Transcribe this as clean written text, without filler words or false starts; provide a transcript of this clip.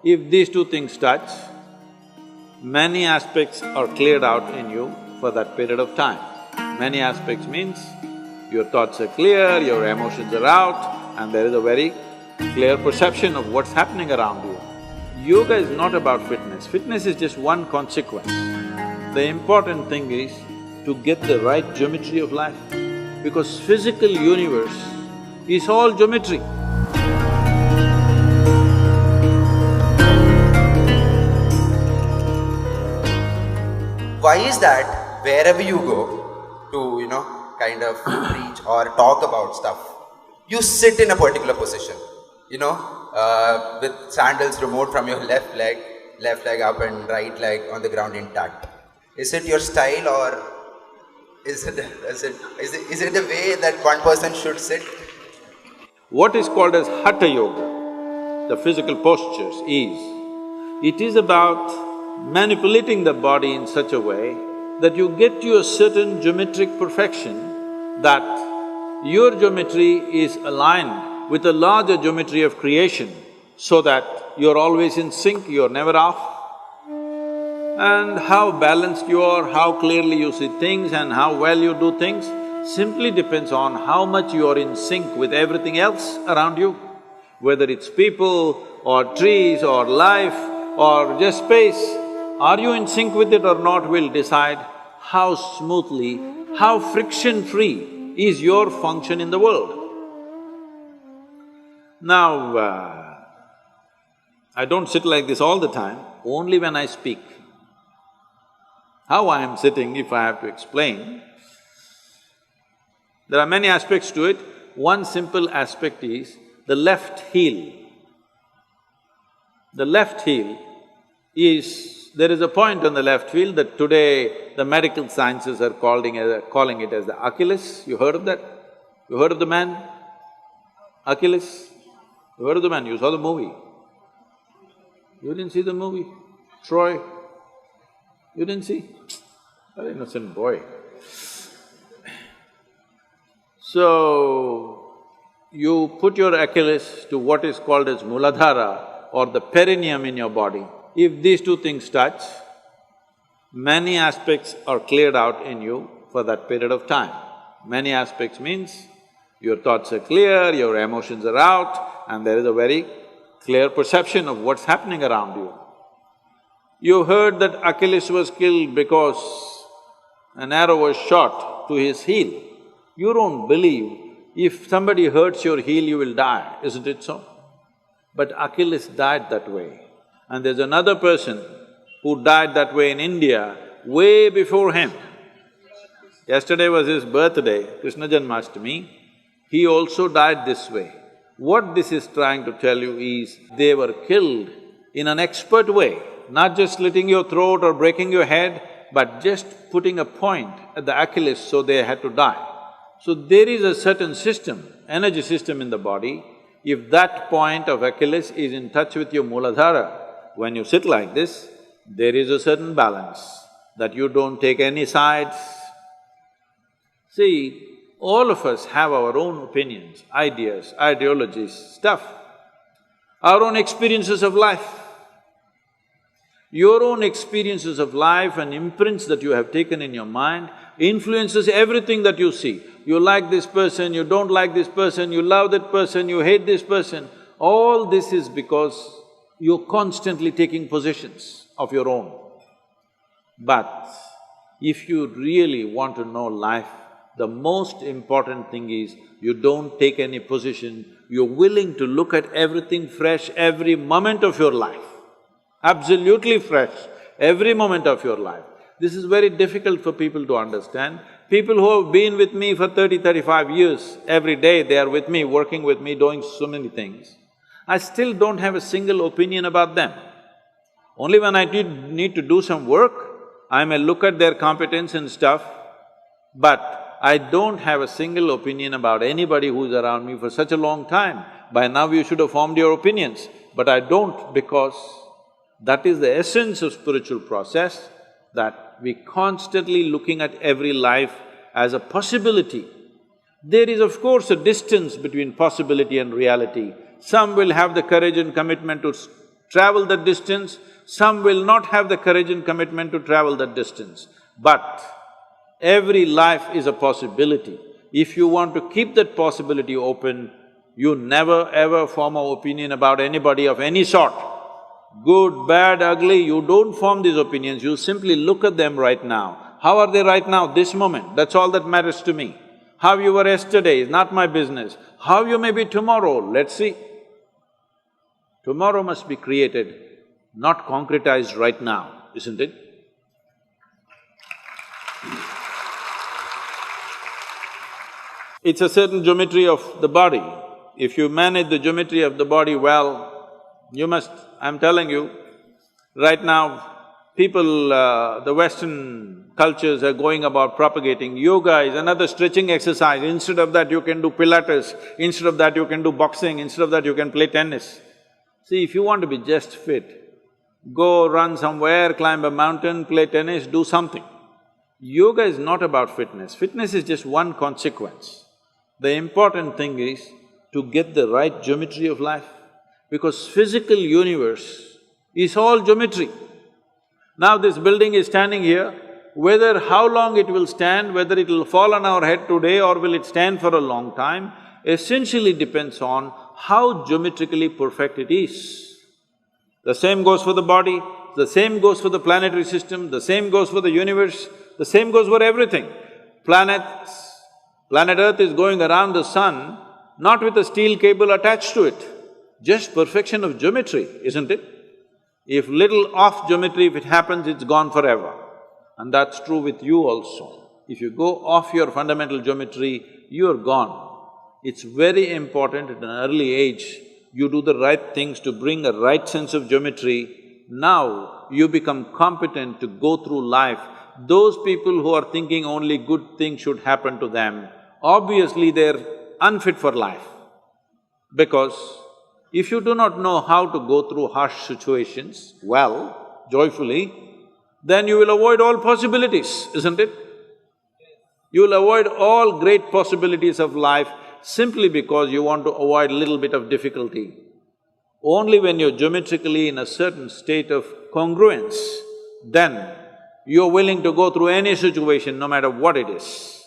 If these two things touch, many aspects are cleared out in you for that period of time. Many aspects means your thoughts are clear, your emotions are out, and there is a very clear perception of what's happening around you. Yoga is not about fitness. Fitness is just one consequence. The important thing is to get the right geometry of life, because physical universe is all geometry. Why is that wherever you go to, kind of preach or talk about stuff, you sit in a particular position, with sandals removed from your left leg up and right leg on the ground intact? Is it your style, or is it the way that one person should sit? What is called as Hatha Yoga, the physical postures, it is about manipulating the body in such a way that you get to a certain geometric perfection, that your geometry is aligned with the larger geometry of creation, so that you're always in sync, you're never off. And how balanced you are, how clearly you see things and how well you do things simply depends on how much you are in sync with everything else around you. Whether it's people or trees or life or just space, are you in sync with it or not will decide how smoothly, how friction-free is your function in the world. Now, I don't sit like this all the time, only when I speak. How I am sitting, if I have to explain, there are many aspects to it. One simple aspect is the left heel. The left heel there is a point on the left heel that today the medical sciences are calling it as the Achilles. You heard of that? You heard of the man? Achilles? You heard of the man? You saw the movie? You didn't see the movie? Troy? You didn't see? Very innocent boy. So, you put your Achilles to what is called as Muladhara or the perineum in your body. If these two things touch, many aspects are cleared out in you for that period of time. Many aspects means your thoughts are clear, your emotions are out, and there is a very clear perception of what's happening around you. You heard that Achilles was killed because an arrow was shot to his heel. You don't believe if somebody hurts your heel, you will die, isn't it so? But Achilles died that way. And there's another person who died that way in India way before him. Yesterday was his birthday, Krishna Janmashtami. He also died this way. What this is trying to tell you is, they were killed in an expert way, not just slitting your throat or breaking your head, but just putting a point at the Achilles, so they had to die. So there is a certain system, energy system in the body. If that point of Achilles is in touch with your Muladhara, when you sit like this, there is a certain balance, that you don't take any sides. See, all of us have our own opinions, ideas, ideologies, stuff, our own experiences of life. Your own experiences of life and imprints that you have taken in your mind influences everything that you see. You like this person, you don't like this person, you love that person, you hate this person. All this is because you're constantly taking positions of your own. But if you really want to know life, the most important thing is you don't take any position, you're willing to look at everything fresh every moment of your life. Absolutely fresh, every moment of your life. This is very difficult for people to understand. People who have been with me for 35 years, every day they are with me, working with me, doing so many things. I still don't have a single opinion about them. Only when I need to do some work, I may look at their competence and stuff, but I don't have a single opinion about anybody who's around me for such a long time. By now you should have formed your opinions, but I don't, because that is the essence of spiritual process, that we constantly looking at every life as a possibility. There is of course a distance between possibility and reality. Some will have the courage and commitment to travel that distance, some will not have the courage and commitment to travel that distance. But every life is a possibility. If you want to keep that possibility open, you never ever form an opinion about anybody of any sort. Good, bad, ugly, you don't form these opinions, you simply look at them right now. How are they right now, this moment? That's all that matters to me. How you were yesterday is not my business. How you may be tomorrow, let's see. Tomorrow must be created, not concretized right now, isn't it? It's a certain geometry of the body. If you manage the geometry of the body well, you must… I'm telling you, right now, people, the Western cultures are going about propagating yoga is another stretching exercise. Instead of that, you can do Pilates, instead of that, you can do boxing, instead of that, you can play tennis. See, if you want to be just fit, go run somewhere, climb a mountain, play tennis, do something. Yoga is not about fitness, fitness is just one consequence. The important thing is to get the right geometry of life, because physical universe is all geometry. Now this building is standing here, whether how long it will stand, whether it will fall on our head today or will it stand for a long time, essentially depends on how geometrically perfect it is. The same goes for the body, the same goes for the planetary system, the same goes for the universe, the same goes for everything. Planet Earth is going around the sun, not with a steel cable attached to it, just perfection of geometry, isn't it? If little off geometry, if it happens, it's gone forever. And that's true with you also. If you go off your fundamental geometry, you're gone. It's very important at an early age, you do the right things to bring a right sense of geometry. Now, you become competent to go through life. Those people who are thinking only good things should happen to them, obviously they're unfit for life. Because if you do not know how to go through harsh situations well, joyfully, then you will avoid all possibilities, isn't it? You will avoid all great possibilities of life simply because you want to avoid a little bit of difficulty. Only when you're geometrically in a certain state of congruence, then you're willing to go through any situation, no matter what it is.